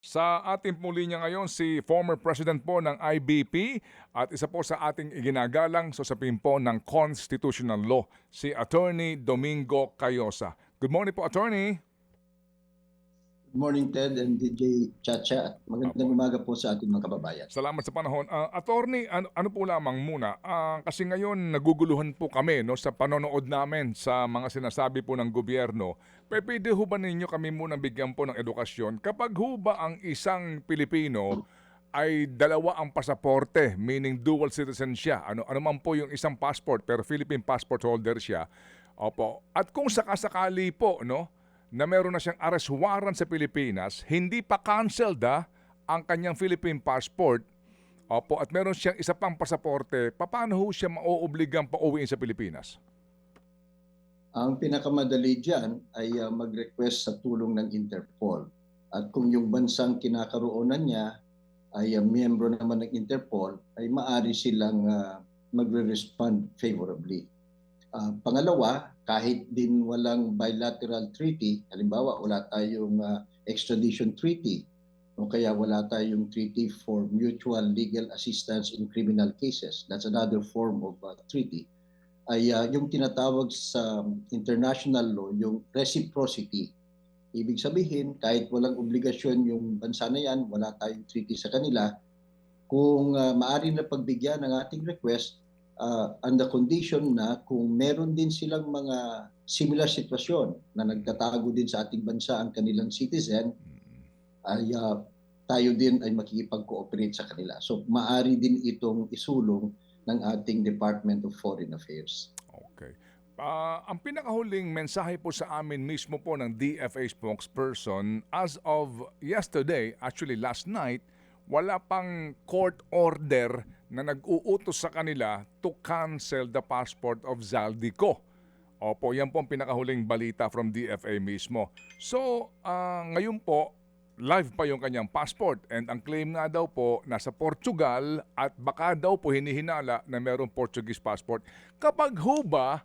Sa ating muli niya ngayon si former president po ng IBP at isa po sa ating iginagalang sa usapin po ng constitutional law, si Attorney Domingo Cayosa. Good morning po, Attorney. Good morning, Ted and DJ Chacha. Apo. Magandang umaga po sa ating mga kababayan. Salamat sa panahon. Attorney, ano po lamang muna, kasi ngayon naguguluhan po kami no, sa panonood namin sa mga sinasabi po ng gobyerno. Pwede ho ba ninyo kami muna bigyan po ng edukasyon? Kapag ho ba ang isang Pilipino ay dalawa ang pasaporte, meaning dual citizen siya, ano man po yung isang passport pero Philippine passport holder siya, opo. At kung sakasakali po, no, na meron na siyang arrest warrant sa Pilipinas, hindi pa canceled ang kanyang Philippine passport, opo, at meron siyang isa pang pasaporte, paano ho siya mauobligang pauwiin sa Pilipinas? Ang pinakamadali dyan ay mag-request sa tulong ng Interpol. At kung yung bansang kinakaroon niya ay miyembro naman ng Interpol, ay maari silang magre-respond favorably. Pangalawa, kahit din walang bilateral treaty, halimbawa wala tayong extradition treaty o kaya wala tayong treaty for mutual legal assistance in criminal cases, that's another form of treaty, ay yung tinatawag sa international law, yung reciprocity. Ibig sabihin, kahit walang obligasyon yung bansa na yan, wala tayong treaty sa kanila, kung maaari na pagbigyan ng ating request, on the condition na kung meron din silang mga similar sitwasyon na nagtatago din sa ating bansa ang kanilang citizen, ay tayo din ay makikipag-cooperate sa kanila. So maaari din itong isulong ng ating Department of Foreign Affairs. Okay. Ang pinakahuling mensahe po sa amin mismo po ng DFA spokesperson, as of yesterday, actually last night, wala pang court order na nag-uutos sa kanila to cancel the passport of Zaldico. Opo, yan po ang pinakahuling balita from DFA mismo. So, ngayon po, live pa yung kanyang passport and ang claim nga daw po nasa Portugal at baka daw po hinihinala na mayroong Portuguese passport. Kapag ho ba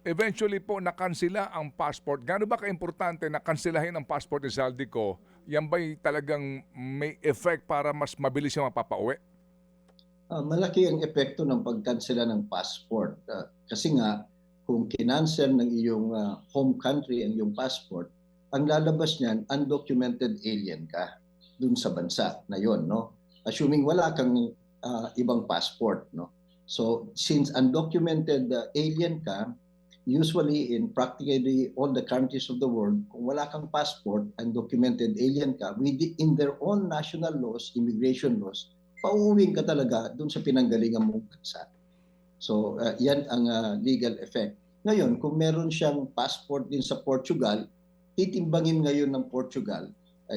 eventually po nakansela ang passport, gaano ba kaimportante na kanselahin ang passport ni Zaldico? Yan ba'y talagang may effect para mas mabilis siya mapapauwi? Malaki ang epekto ng pagkansela ng passport. Kasi nga, kung kinansel ng iyong home country ang iyong passport, ang lalabas niyan, undocumented alien ka dun sa bansa na yon, no? Assuming wala kang ibang passport, no? So, since undocumented alien ka, usually in practically all the countries of the world, kung wala kang passport, undocumented alien ka, in their own national laws, immigration laws, pauuwing ka talaga dun sa pinanggalingan mong bansa. So, yan ang legal effect. Ngayon, kung meron siyang passport din sa Portugal, titimbangin ngayon ng Portugal,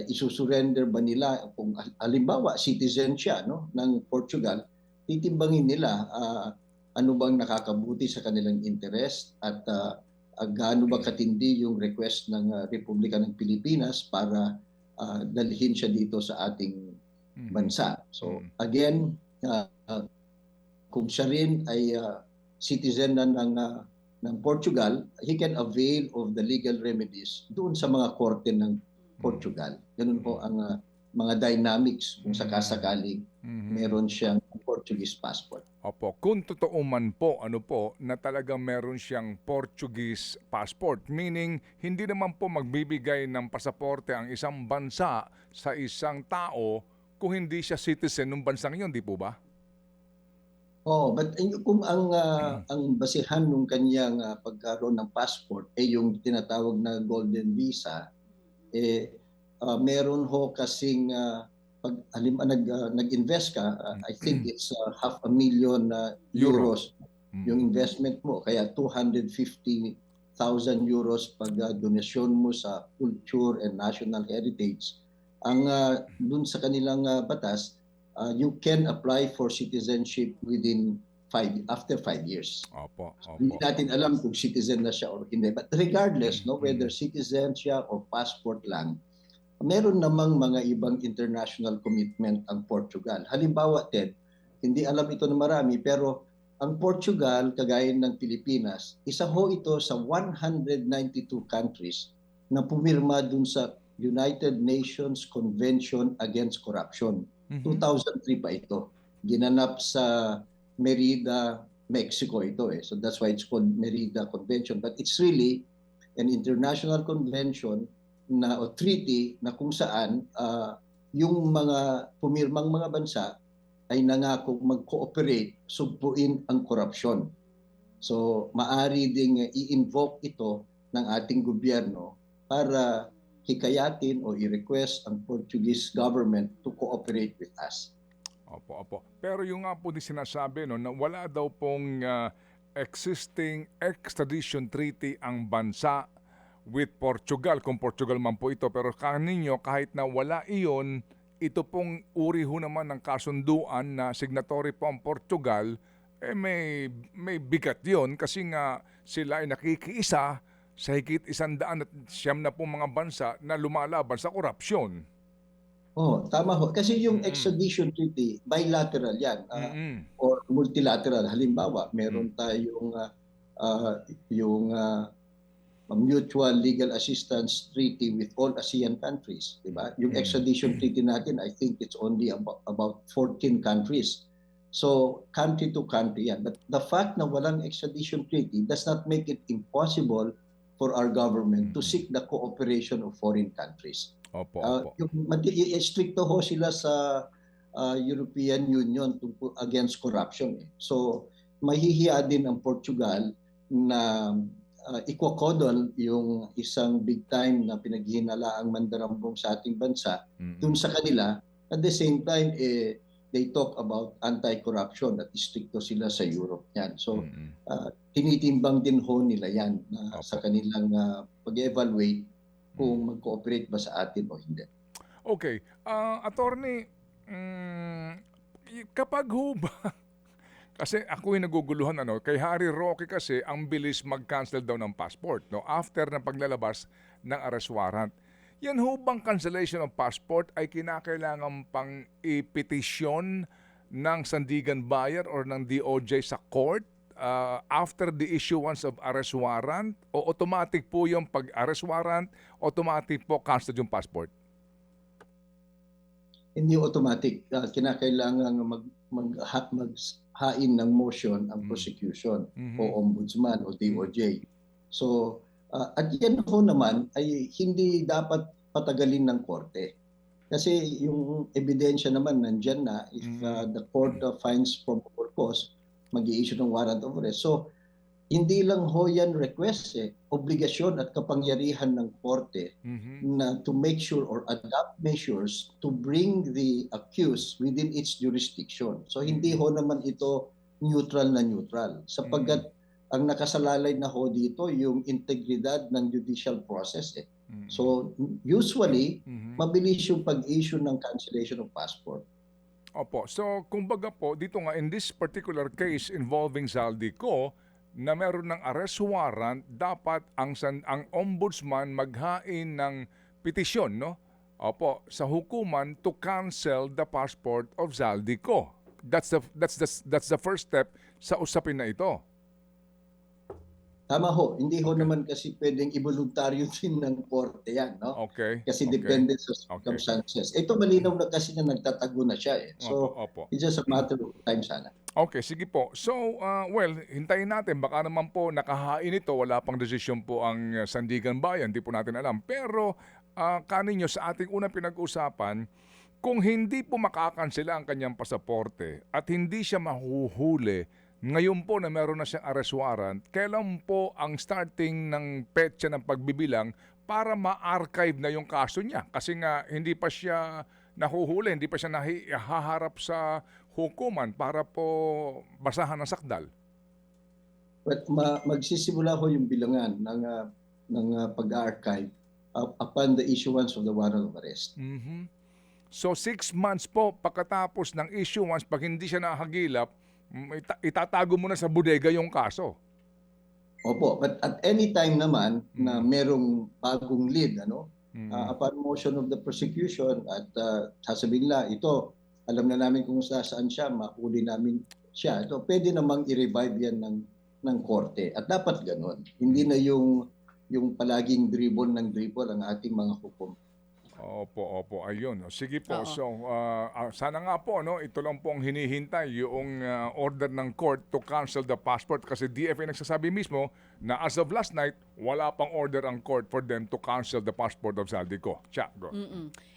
isusurrender ba nila, kung halimbawa citizen siya, no, ng Portugal, titimbangin nila ano bang nakakabuti sa kanilang interest at gaano ba katindi yung request ng Republika ng Pilipinas para dalhin siya dito sa ating bansa. So again, kung siya rin ay citizen na ng Portugal, he can avail of the legal remedies doon sa mga korte ng Portugal. Ganun po ang mga dynamics kung sakasakaling meron siyang Portuguese passport. Opo, kung totoo man po, ano po, na talagang meron siyang Portuguese passport, meaning hindi naman po magbibigay ng pasaporte ang isang bansa sa isang tao kung hindi siya citizen ng bansang iyon, di po ba? Oh, but kung ang basihan ng kanyang pagkaroon ng passport ay yung tinatawag na golden visa, meron ho kasing pag nag-invest ka, I think it's €500,000 euros yung investment mo, kaya €250,000 pag donasyon mo sa culture and national heritage. Ang dun sa kanilang batas, you can apply for citizenship after 5 years. Opo, Hindi opo. natin alam kung citizen na siya or hindi. But regardless, no, whether citizen siya or passport lang, meron namang mga ibang international commitment ang Portugal. Halimbawa, Ted, hindi alam ito ng marami, pero ang Portugal, kagaya ng Pilipinas, isa ho ito sa 192 countries na pumirma dun sa United Nations Convention Against Corruption. Mhm. 2003 pa ito. Ginanap sa Merida, Mexico ito eh. So that's why it's called Merida Convention. But it's really an international convention na o treaty na kung saan yung mga pumirmang mga bansa ay nangako mag-cooperate, sugpuin ang korupsyon. So maari ding i-invoke ito ng ating gobyerno para hikayatin o i-request ang Portuguese government to cooperate with us. Opo, opo. Pero yung nga po din sinasabi no, na wala daw pong existing extradition treaty ang bansa with Portugal, kung Portugal man po ito. Pero kaninyo, kahit na wala iyon, ito pong uri ho naman ng kasunduan na signatory po ang Portugal, eh may bigat yon kasi nga sila ay nakikiisa sa higit 100 at siyam na po mga bansa na lumalaban sa korupsyon. Oh, tama ho. Kasi yung Mm-mm. extradition treaty, bilateral yan Mm-mm. or multilateral. Halimbawa, meron tayong yung mutual legal assistance treaty with all ASEAN countries, di ba? Yung extradition treaty natin, I think it's only about 14 countries. So, country to country yan. But the fact na walang extradition treaty does not make it impossible for our government to seek the cooperation of foreign countries. Opo, opo. Stricto ho sila sa European Union against corruption. So, mahihiya din ang Portugal na ikokodol yung isang big time na pinaghihinalaang mandarambong sa ating bansa dun sa kanila. At the same time, they talk about anti-corruption at stricto sila sa Europe yan. So, tinitimbang din ho nila yan sa kanilang pag-evaluate kung mag-cooperate ba sa atin o hindi. Okay. Attorney, kapag ho ba, kasi ako yung naguguluhan, kay Harry Roque kasi ang bilis mag-cancel daw ng passport, no? After ng paglalabas ng arrest warrant. Yan ho bang cancellation of passport ay kinakailangan pang ipetisyon ng Sandigan Bayan or ng DOJ sa court after the issuance of arrest warrant? O automatic po yung pag-arrest warrant, automatic po cancel yung passport? Hindi automatic. Kinakailangan maghain ng motion ang prosecution o ombudsman o DOJ. So, at yan ho naman ay hindi dapat patagalin ng korte. Kasi yung ebidensya naman nandyan na if the court finds probable cause, mag-i-issue ng warrant of arrest. So, hindi lang ho yan request obligasyon at kapangyarihan ng korte na to make sure or adopt measures to bring the accused within its jurisdiction. So hindi ho naman ito neutral na neutral sapagkat ang nakasalalay na ho dito yung integridad ng judicial process. So usually mabilis yung pag-issue ng cancellation of passport. Opo. So kumbaga po dito nga in this particular case involving Zaldico na meron ng arrest warrant, dapat ang ombudsman maghain ng petisyon, no? Opo, sa hukuman to cancel the passport of Zaldico. That's the first step sa usapin na ito. Tama ho, hindi ho naman kasi pwedeng iboluntaryo din ng korte yan, no? Okay. Kasi depende sa circumstances. Ito malinaw na kasi na nagtatago na siya eh. So, it's just a matter of time sana. Okay, sige po. So, hintayin natin. Baka naman po nakahain ito. Wala pang desisyon po ang Sandigan Bayan. Di po natin alam. Pero, kaninyo sa ating unang pinag-usapan, kung hindi po makakansela ang kanyang pasaporte at hindi siya mahuhuli, ngayon po na meron na siyang arrest warrant, kailan po ang starting ng petsa ng pagbibilang para ma-archive na yung kaso niya? Kasi nga hindi pa siya nahuhuli, hindi pa siya nahaharap sa hukuman para po basahan ng sakdal. But magsisimula ho yung bilangan ng pag-archive upon the issuance of the warrant of arrest. So 6 months po pagkatapos ng issuance, pag hindi siya nahagilap, itatago mo na sa bodega yung kaso. Opo, but at any time naman na merong bagong lead, upon motion of the prosecution at sasabihin nila, ito, alam na namin kung saan siya, mahuli namin siya. Ito, pwede namang i-revive yan ng korte. At dapat ganun. Hindi na yung palaging dribble ng dribble ang ating mga hukom. Opo, ayun. Sige po. Oo. So, sana nga po, no, ito lang po ang hinihintay, yung order ng court to cancel the passport kasi DFA nagsasabi mismo na as of last night, wala pang order ang court for them to cancel the passport of Zaldico. Go.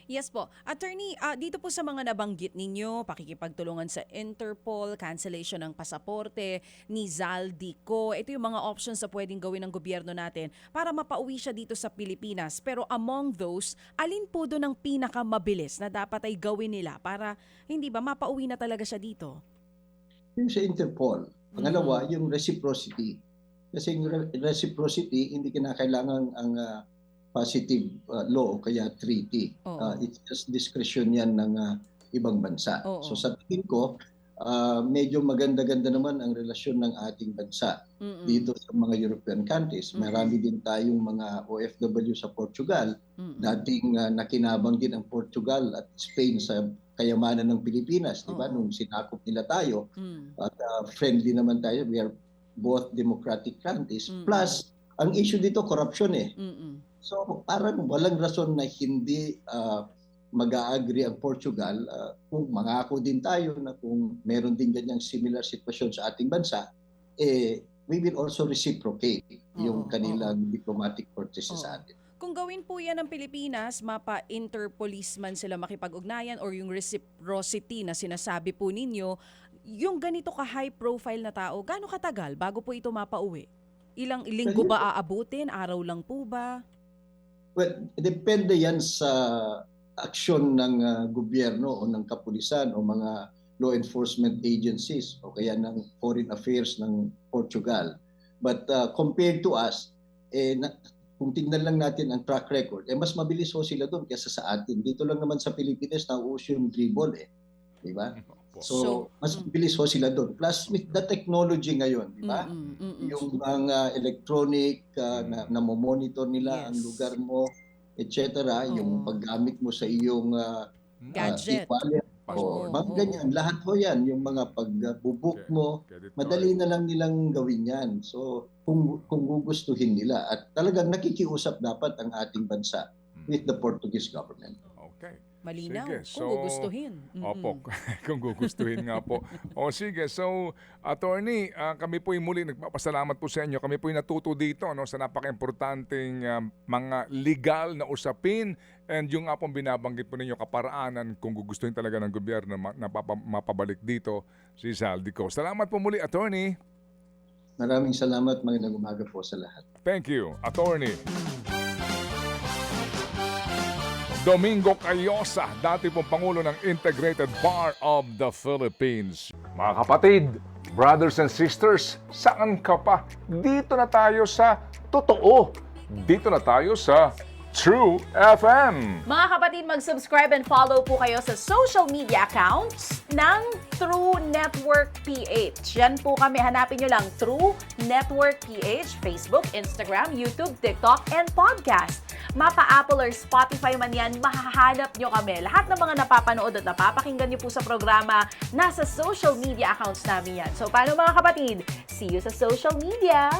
Yes po. Attorney, dito po sa mga nabanggit ninyo, pakikipagtulungan sa Interpol, cancellation ng pasaporte ni Zaldico. Ito yung mga options na pwedeng gawin ng gobyerno natin para mapauwi siya dito sa Pilipinas. Pero among those, alin po doon ang pinakamabilis na dapat ay gawin nila para hindi ba mapauwi na talaga siya dito? Yung sa Interpol. Pangalawa, yung reciprocity. Kasi yung reciprocity, hindi kinakailangan ang positive law o kaya treaty. Oo. It's just discretion yan ng ibang bansa. Oo. So sa tingin ko, medyo maganda-ganda naman ang relasyon ng ating bansa dito sa mga European countries. Marami din tayong mga OFW sa Portugal. Dating nakinabang din ang Portugal at Spain sa kayamanan ng Pilipinas, di ba? Oo. Nung sinakop nila tayo, at friendly naman tayo. We are both democratic countries. Plus, ang issue dito, corruption eh. So parang walang rason na hindi mag-a-agree ang Portugal kung mangako din tayo na kung meron din ganyang similar sitwasyon sa ating bansa, we will also reciprocate yung kanilang diplomatic courtesy sa atin. Kung gawin po yan ng Pilipinas, mapa-interpolice man sila makipag-ugnayan or yung reciprocity na sinasabi po ninyo, yung ganito ka-high profile na tao, gaano katagal bago po ito mapauwi? Ilang linggo ba aabutin? Araw lang po ba? Well, depende yan sa aksyon ng gobyerno o ng kapulisan o mga law enforcement agencies o kaya ng foreign affairs ng Portugal. But compared to us, kung tingnan lang natin ang track record, mas mabilis ho sila doon kaysa sa atin. Dito lang naman sa Pilipinas, nauuso yung dribble di ba? So, mas mabilis ho sila doon. Plus, with the technology ngayon, di ba? Yung mga electronic na monitor nila ang lugar mo, etc. Yung paggamit mo sa iyong gadget. e-wallet. Mga ganyan. Lahat ho yan. Yung mga pag-book mo, madali na lang nilang gawin yan. So, kung gugustuhin nila. At talagang nakikiusap dapat ang ating bansa with the Portuguese government. Okay. Malinaw, Sige, kung gugustuhin. Opo, kung gugustuhin nga po. Sige, so attorney, kami po muli nagpapasalamat po sa inyo. Kami po natuto dito sa napaka-importanting mga legal na usapin and yung nga pong binabanggit po ninyo kaparaanan kung gugustuhin talaga ng gobyerno na mapabalik dito si Zaldico. Salamat po muli, attorney. Maraming salamat, magandang umaga po sa lahat. Thank you, attorney. Domingo Cayosa, dati pong Pangulo ng Integrated Bar of the Philippines. Mga kapatid, brothers and sisters, saan ka pa? Dito na tayo sa totoo. Dito na tayo sa True FM. Mga kapatid, mag-subscribe and follow po kayo sa social media accounts ng True Network PH. Yan po kami. Hanapin nyo lang True Network PH, Facebook, Instagram, YouTube, TikTok, and podcast. Mapa Apple or Spotify man yan, mahahanap nyo kami. Lahat ng mga napapanood at napapakinggan nyo po sa programa, nasa social media accounts namin yan. So, paano mga kapatid? See you sa social media!